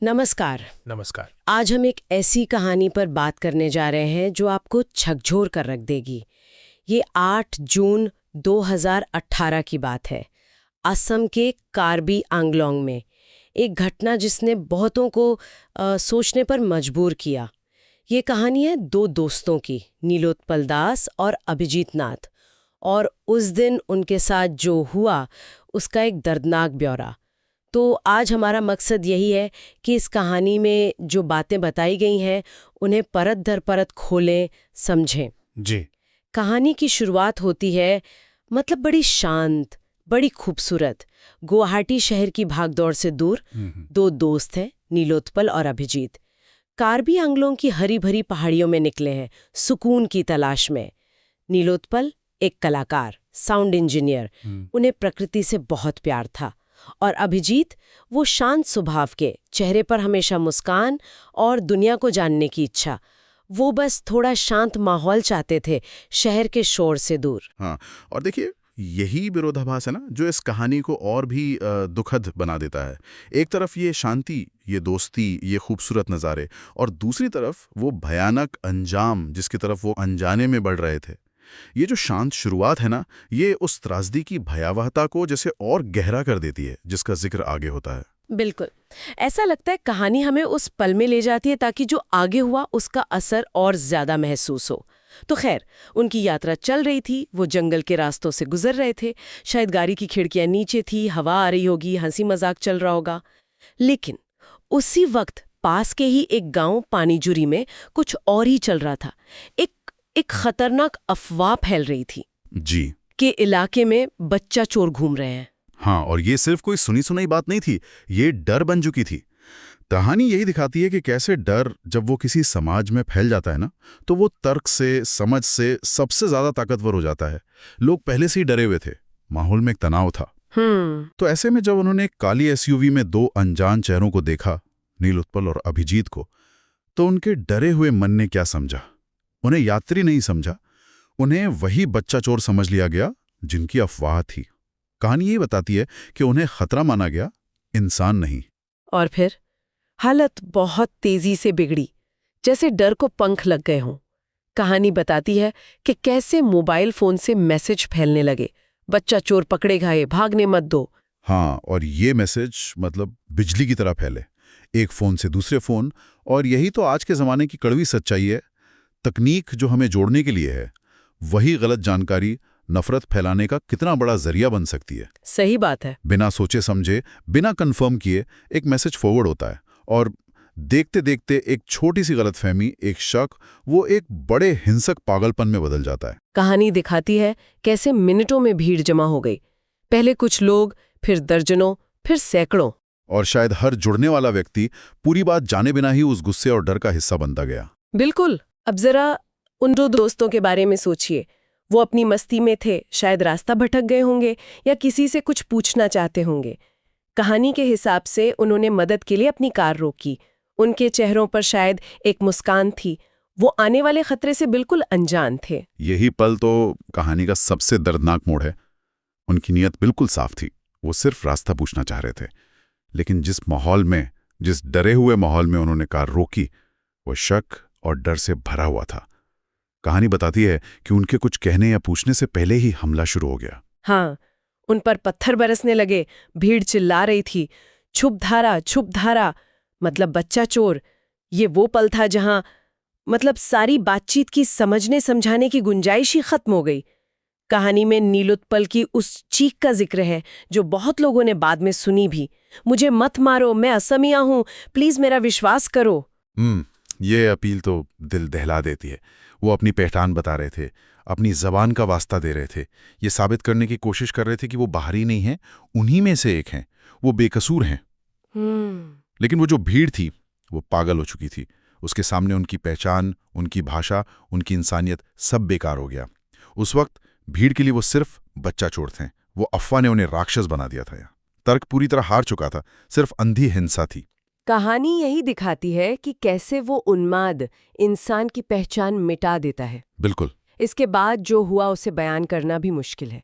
नमस्कार। नमस्कार। आज हम एक ऐसी कहानी पर बात करने जा रहे हैं जो आपको झकझोर कर रख देगी। ये 8 जून 2018 की बात है। असम के कार्बी आंगलोंग में एक घटना जिसने बहुतों को सोचने पर मजबूर किया। ये कहानी है दो दोस्तों की, नीलोत्पल दास और अभिजीत नाथ, और उस दिन उनके साथ जो हुआ उसका एक दर्दनाक ब्यौरा। तो आज हमारा मकसद यही है कि इस कहानी में जो बातें बताई गई हैं उन्हें परत दर परत खोलें, समझें। जी। कहानी की शुरुआत होती है बड़ी शांत, बड़ी खूबसूरत गुवाहाटी शहर की भागदौड़ से दूर। दो दोस्त हैं, नीलोत्पल और अभिजीत। कार्बी आंगलों की हरी भरी पहाड़ियों में निकले हैं, सुकून की तलाश में। नीलोत्पल एक कलाकार, साउंड इंजीनियर, उन्हें प्रकृति से बहुत प्यार था। और अभिजीत वो शांत स्वभाव के, चेहरे पर हमेशा मुस्कान और दुनिया को जानने की इच्छा। वो बस थोड़ा शांत माहौल चाहते थे, शहर के शोर से दूर। हाँ, और देखिए यही विरोधाभास है ना जो इस कहानी को और भी दुखद बना देता है। एक तरफ ये शांति, ये दोस्ती, ये खूबसूरत नज़ारे, और दूसरी तरफ वो भयानक अंजाम जिसकी तरफ वो अनजाने में बढ़ रहे थे। ये जो शांत शुरुआत है ना, ये उस त्रासदी की भयावहता को जैसे और गहरा कर देती है जिसका जिक्र आगे होता है। बिल्कुल ऐसा लगता है कहानी हमें उस पल में ले जाती है ताकि जो आगे हुआ उसका असर और ज्यादा महसूस हो। तो खैर, उनकी यात्रा चल रही थी, वो जंगल के रास्तों से गुजर रहे थे। शायद गाड़ी की खिड़कियां नीचे थी, हवा आ रही होगी, हंसी मजाक चल रहा होगा। लेकिन उसी वक्त पास के ही एक गांव पानीजुरी में कुछ और ही चल रहा था। एक खतरनाक अफवाह फैल रही थी जी, कि इलाके में बच्चा चोर घूम रहे हैं। हाँ, और ये सिर्फ कोई सुनी सुनाई बात नहीं थी, ये डर बन चुकी थी। कहानी यही दिखाती है कि कैसे डर जब वो किसी समाज में फैल जाता है ना, तो वो तर्क से, समझ से सबसे ज्यादा ताकतवर हो जाता है। लोग पहले से ही डरे हुए थे, माहौल में एक तनाव था। तो ऐसे में जब उन्होंने काली एसयूवी में दो अनजान चेहरों को देखा, नीलोत्पल और अभिजीत को, तो उनके डरे हुए मन ने क्या समझा? उन्हें यात्री नहीं समझा, उन्हें वही बच्चा चोर समझ लिया गया जिनकी अफवाह थी। कहानी यही बताती है कि उन्हें खतरा माना गया, इंसान नहीं। और फिर हालत बहुत तेजी से बिगड़ी, जैसे डर को पंख लग गए हों। कहानी बताती है कि कैसे मोबाइल फोन से मैसेज फैलने लगे, बच्चा चोर पकड़े गए, भागने मत दो। हाँ, और ये मैसेज बिजली की तरह फैले, एक फोन से दूसरे फोन। और यही तो आज के जमाने की कड़वी सच्चाई है। तकनीक जो हमें जोड़ने के लिए है, वही गलत जानकारी, नफरत फैलाने का कितना बड़ा जरिया बन सकती है। सही बात है। बिना सोचे समझे, बिना कंफर्म किए एक मैसेज फॉरवर्ड होता है, और देखते देखते एक छोटी सी गलतफहमी, एक शक, वो एक बड़े हिंसक पागलपन में बदल जाता है। कहानी दिखाती है कैसे मिनटों में भीड़ जमा हो गई। पहले कुछ लोग, फिर दर्जनों, फिर सैकड़ों। और शायद हर जुड़ने वाला व्यक्ति पूरी बात जाने बिना ही उस गुस्से और डर का हिस्सा बनता गया। बिल्कुल। अब जरा उन दो दोस्तों के बारे में सोचिए। वो अपनी मस्ती में थे, शायद रास्ता भटक गए होंगे या किसी से कुछ पूछना चाहते होंगे। कहानी के हिसाब से उन्होंने मदद के लिए अपनी कार रोकी। उनके चेहरों पर शायद एक मुस्कान थी। वो आने वाले खतरे से बिल्कुल अनजान थे। यही पल तो कहानी का सबसे दर्दनाक मोड़ है। उनकी नीयत बिल्कुल साफ थी, वो सिर्फ रास्ता पूछना चाह रहे थे। लेकिन जिस माहौल में, जिस डरे हुए माहौल में उन्होंने कार रोकी, वो शक और डर से भरा हुआ था। कहानी बताती है कि उनके कुछ कहने या पूछने से पहले ही हमला शुरू हो गया। हाँ, उन पर पत्थर बरसने लगे, भीड़ चिल्ला रही थी, छुप धारा, छुप धारा, मतलब बच्चा चोर। ये वो पल था जहां सारी बातचीत की समझने समझाने की गुंजाइश ही खत्म हो गई। कहानी में नीलोत्पल की उस चीख का जिक्र है जो बहुत लोगों ने बाद में सुनी भी। मुझे मत मारो, मैं असमिया हूं, प्लीज मेरा विश्वास करो। ये अपील तो दिल दहला देती है। वो अपनी पहचान बता रहे थे, अपनी जबान का वास्ता दे रहे थे, ये साबित करने की कोशिश कर रहे थे कि वो बाहरी नहीं हैं, उन्हीं में से एक हैं, वो बेकसूर हैं। लेकिन वो जो भीड़ थी वो पागल हो चुकी थी। उसके सामने उनकी पहचान, उनकी भाषा, उनकी इंसानियत सब बेकार हो गया। उस वक्त भीड़ के लिए वो सिर्फ बच्चा चोर थे। वो अफवाह ने उन्हें राक्षस बना दिया था। तर्क पूरी तरह हार चुका था, सिर्फ अंधी हिंसा थी। कहानी यही दिखाती है कि कैसे वो उन्माद इंसान की पहचान मिटा देता है। बिल्कुल। इसके बाद जो हुआ उसे बयान करना भी मुश्किल है।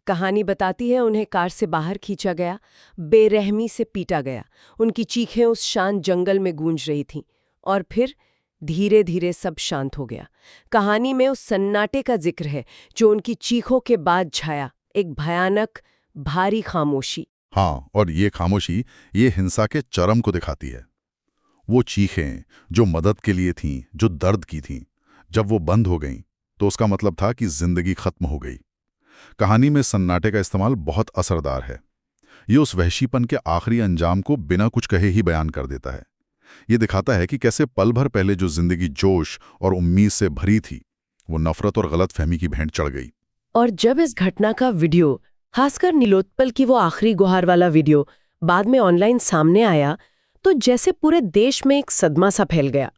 कहानी बताती है उन्हें कार से बाहर खींचा गया, बेरहमी से पीटा गया। उनकी चीखें उस शांत जंगल में गूंज रही थीं और फिर धीरे धीरे सब शांत हो गया। कहानी में उस सन्नाटे का जिक्र है जो उनकी चीखों के बाद छाया, एक भयानक भारी खामोशी। हाँ, और ये खामोशी ये हिंसा के चरम को दिखाती है। वो चीखें जो मदद के लिए थीं, जो दर्द की थीं, जब वो बंद हो गईं तो उसका मतलब था कि जिंदगी खत्म हो गई। कहानी में सन्नाटे का इस्तेमाल बहुत असरदार है। ये उस वहशीपन के आखिरी अंजाम को बिना कुछ कहे ही बयान कर देता है। ये दिखाता है कि कैसे पल भर पहले जो जिंदगी जोश और उम्मीद से भरी थी, वो नफरत और गलतफहमी की भेंट चढ़ गई। और जब इस घटना का वीडियो, खासकर नीलोत्पल की वो आखिरी गुहार वाला वीडियो, बाद में ऑनलाइन सामने आया तो जैसे पूरे देश में एक सदमा सा फैल गया।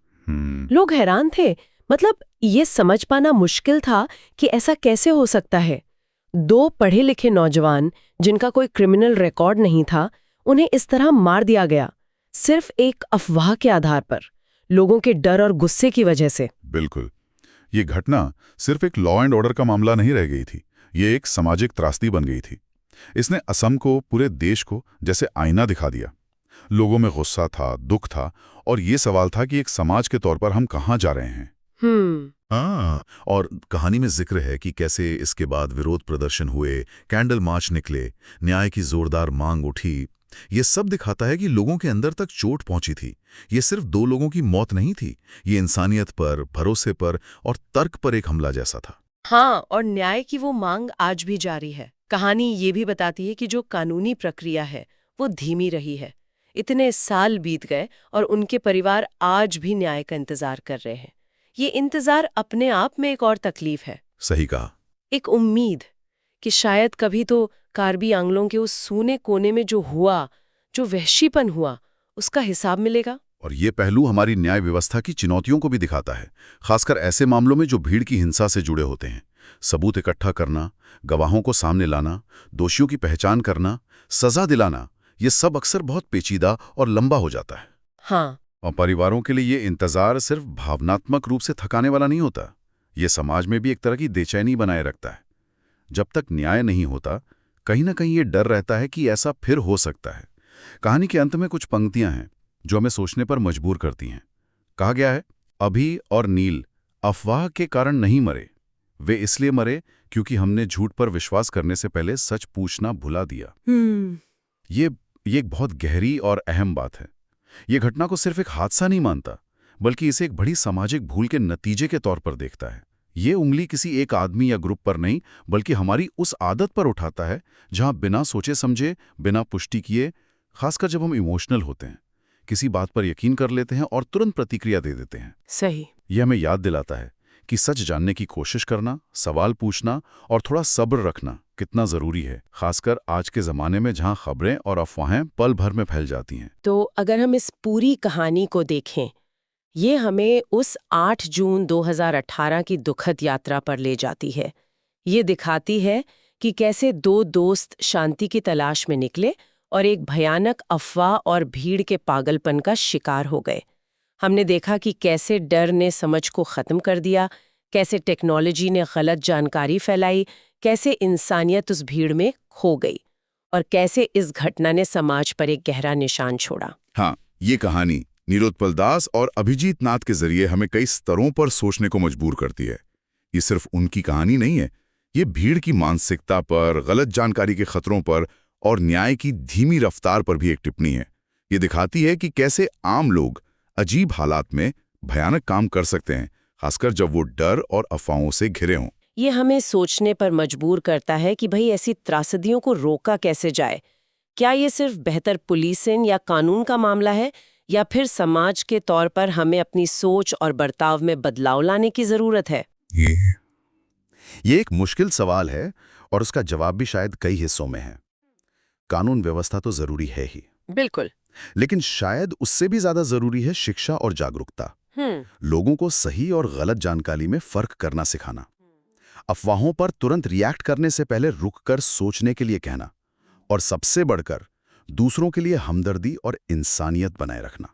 लोग हैरान थे। मतलब ये समझ पाना मुश्किल था कि ऐसा कैसे हो सकता है। 2 पढ़े लिखे नौजवान जिनका कोई क्रिमिनल रिकॉर्ड नहीं था, उन्हें इस तरह मार दिया गया सिर्फ एक अफवाह के आधार पर, लोगों के डर और गुस्से की वजह से। बिल्कुल, ये घटना सिर्फ एक लॉ एंड ऑर्डर का मामला नहीं रह गई थी, ये एक सामाजिक त्रासदी बन गई थी। इसने असम को, पूरे देश को जैसे आईना दिखा दिया। लोगों में गुस्सा था, दुख था, और ये सवाल था कि एक समाज के तौर पर हम कहाँ जा रहे हैं। और कहानी में जिक्र है कि कैसे इसके बाद विरोध प्रदर्शन हुए, कैंडल मार्च निकले, न्याय की जोरदार मांग उठी। ये सब दिखाता है कि लोगों के अंदर तक चोट पहुंची थी। ये सिर्फ 2 लोगों की मौत नहीं थी, ये इंसानियत पर, भरोसे पर और तर्क पर एक हमला जैसा था। हाँ, और न्याय की वो मांग आज भी जारी है। कहानी ये भी बताती है कि जो कानूनी प्रक्रिया है वो धीमी रही है। इतने साल बीत गए और उनके परिवार आज भी न्याय का इंतजार कर रहे हैं। ये इंतजार अपने आप में एक और तकलीफ है। सही कहा। एक उम्मीद कि शायद कभी तो कार्बी आंगलों के उस सूने कोने में जो हुआ, जो वहशीपन हुआ, उसका हिसाब मिलेगा। और ये पहलू हमारी न्याय व्यवस्था की चुनौतियों को भी दिखाता है, खासकर ऐसे मामलों में जो भीड़ की हिंसा से जुड़े होते हैं। सबूत इकट्ठा करना, गवाहों को सामने लाना, दोषियों की पहचान करना, सजा दिलाना, ये सब अक्सर बहुत पेचीदा और लंबा हो जाता है। हाँ, और परिवारों के लिए ये इंतजार सिर्फ भावनात्मक रूप से थकाने वाला नहीं होता, ये समाज में भी एक तरह की बेचैनी बनाए रखता है। जब तक न्याय नहीं होता, कहीं ना कहीं ये डर रहता है कि ऐसा फिर हो सकता है। कहानी के अंत में कुछ पंक्तियां हैं जो हमें सोचने पर मजबूर करती हैं। कहा गया है, अभी और नील अफवाह के कारण नहीं मरे, वे इसलिए मरे क्योंकि हमने झूठ पर विश्वास करने से पहले सच पूछना भुला दिया। ये एक बहुत गहरी और अहम बात है। ये घटना को सिर्फ एक हादसा नहीं मानता, बल्कि इसे एक बड़ी सामाजिक भूल के नतीजे के तौर पर देखता है। ये उंगली किसी एक आदमी या ग्रुप पर नहीं, बल्कि हमारी उस आदत पर उठाता है जहां बिना सोचे समझे, बिना पुष्टि किए, खासकर जब हम इमोशनल होते हैं, किसी बात पर यकीन कर लेते हैं और तुरंत प्रतिक्रिया दे देते हैं। सही। यह हमें याद दिलाता है कि सच जानने की कोशिश करना, सवाल पूछना और थोड़ा सब्र रखना कितना जरूरी है, खासकर आज के जमाने में जहां खबरें और अफवाहें पल भर में फैल जाती हैं। तो अगर हम इस पूरी कहानी को देखें, ये हमें उस 8 जून 2018 की दुखद यात्रा पर ले जाती है। ये दिखाती है कि कैसे 2 दोस्त शांति की तलाश में निकले और एक भयानक अफवाह और भीड़ के पागलपन का शिकार हो गए। हमने देखा कि कैसे डर ने समझ को खत्म कर दिया, कैसे टेक्नोलॉजी ने गलत जानकारी फैलाई, कैसे इंसानियत उस भीड़ में खो गई और कैसे इस घटना ने समाज पर एक गहरा निशान छोड़ा। हाँ, ये कहानी नीलोत्पल दास और अभिजीत नाथ के जरिए हमें कई स्तरों पर सोचने को मजबूर करती है। ये सिर्फ उनकी कहानी नहीं है, ये भीड़ की मानसिकता पर, गलत जानकारी के खतरों पर और न्याय की धीमी रफ्तार पर भी एक टिप्पणी है। ये दिखाती है कि कैसे आम लोग अजीब हालात में भयानक काम कर सकते हैं, खासकर जब वो डर और अफवाहों से घिरे हों। ये हमें सोचने पर मजबूर करता है कि भाई ऐसी त्रासदियों को रोका कैसे जाए। क्या ये सिर्फ बेहतर पुलिसिंग या कानून का मामला है, या फिर समाज के तौर पर हमें अपनी सोच और बर्ताव में बदलाव लाने की जरूरत है? ये एक मुश्किल सवाल है और उसका जवाब भी शायद कई हिस्सों में है। कानून व्यवस्था तो जरूरी है ही, बिल्कुल, लेकिन शायद उससे भी ज्यादा जरूरी है शिक्षा और जागरूकता। लोगों को सही और गलत जानकारी में फर्क करना सिखाना, अफवाहों पर तुरंत रिएक्ट करने से पहले रुककर सोचने के लिए कहना, और सबसे बढ़कर दूसरों के लिए हमदर्दी और इंसानियत बनाए रखना।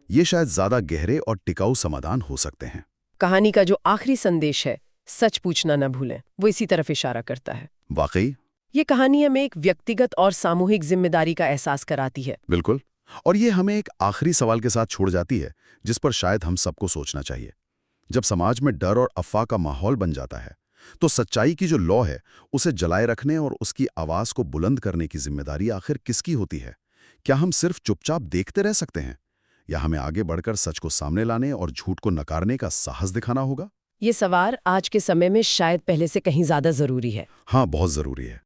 ये शायद ज्यादा गहरे और टिकाऊ समाधान हो सकते हैं। कहानी का जो आखिरी संदेश है, सच पूछना न भूलें, वो इसी तरफ इशारा करता है। वाकई ये कहानी हमें एक व्यक्तिगत और सामूहिक जिम्मेदारी का एहसास कराती है। बिल्कुल। और ये हमें एक आखिरी सवाल के साथ छोड़ जाती है, जिस पर शायद हम सबको सोचना चाहिए। जब समाज में डर और अफवाह का माहौल बन जाता है, तो सच्चाई की जो लौ है, उसे जलाए रखने और उसकी आवाज को बुलंद करने की जिम्मेदारी आखिर किसकी होती है? क्या हम सिर्फ चुपचाप देखते रह सकते हैं, या हमें आगे बढ़कर सच को सामने लाने और झूठ को नकारने का साहस दिखाना होगा? ये सवाल आज के समय में शायद पहले से कहीं ज्यादा जरूरी है। हाँ, बहुत जरूरी है।